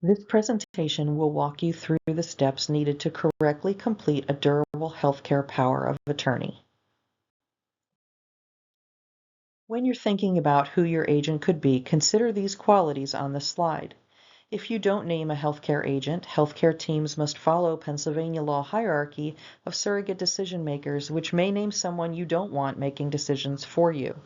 This presentation will walk you through the steps needed to correctly complete a durable healthcare power of attorney. When you're thinking about who your agent could be, consider these qualities on the slide. If you don't name a healthcare agent, healthcare teams must follow Pennsylvania law hierarchy of surrogate decision makers, which may name someone you don't want making decisions for you.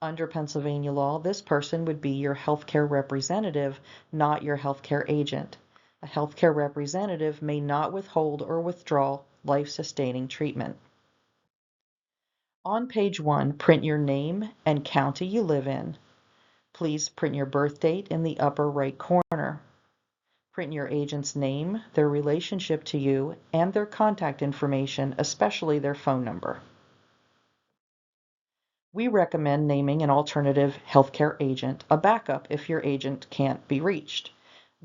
Under Pennsylvania law, this person would be your healthcare representative, not your healthcare agent. A healthcare representative may not withhold or withdraw life-sustaining treatment. On page 1, print your name and county you live in. Please print your birth date in the upper right corner. Print your agent's name, their relationship to you, and their contact information, especially their phone number. We recommend naming an alternative healthcare agent, a backup if your agent can't be reached.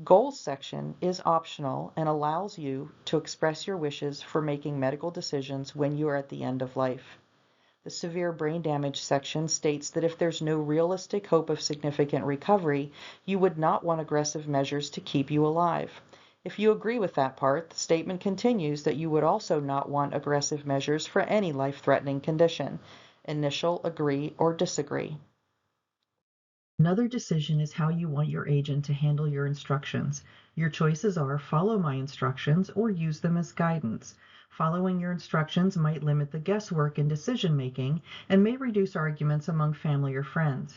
Goals section is optional and allows you to express your wishes for making medical decisions when you are at the end of life. The severe brain damage section states that if there's no realistic hope of significant recovery, you would not want aggressive measures to keep you alive. If you agree with that part, the statement continues that you would also not want aggressive measures for any life-threatening condition. Initial, agree, or disagree. Another decision is how you want your agent to handle your instructions. Your choices are follow my instructions or use them as guidance. Following your instructions might limit the guesswork in decision-making and may reduce arguments among family or friends.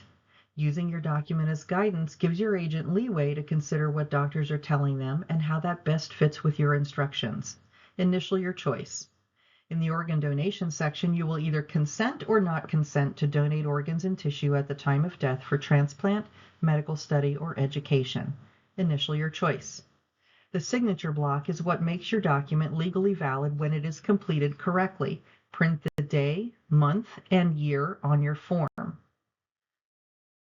Using your document as guidance gives your agent leeway to consider what doctors are telling them and how that best fits with your instructions. Initial your choice. In the organ donation section, you will either consent or not consent to donate organs and tissue at the time of death for transplant, medical study, or education. Initial your choice. The signature block is what makes your document legally valid when it is completed correctly. Print the day, month, and year on your form.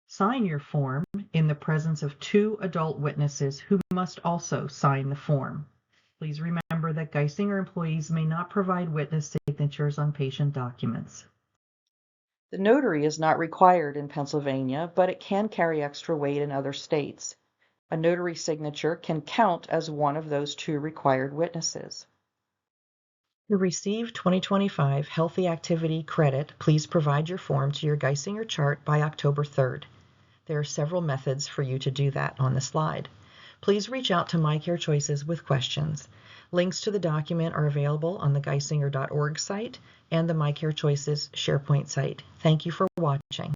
Sign your form in the presence of 2 adult witnesses who must also sign the form. Please remember that Geisinger employees may not provide witness signatures on patient documents. The notary is not required in Pennsylvania, but it can carry extra weight in other states. A notary signature can count as one of those 2 required witnesses. To receive 2025 Healthy Activity Credit, please provide your form to your Geisinger chart by October 3rd. There are several methods for you to do that on the slide. Please reach out to MyCare Choices with questions. Links to the document are available on the geisinger.org site and the MyCare Choices SharePoint site. Thank you for watching.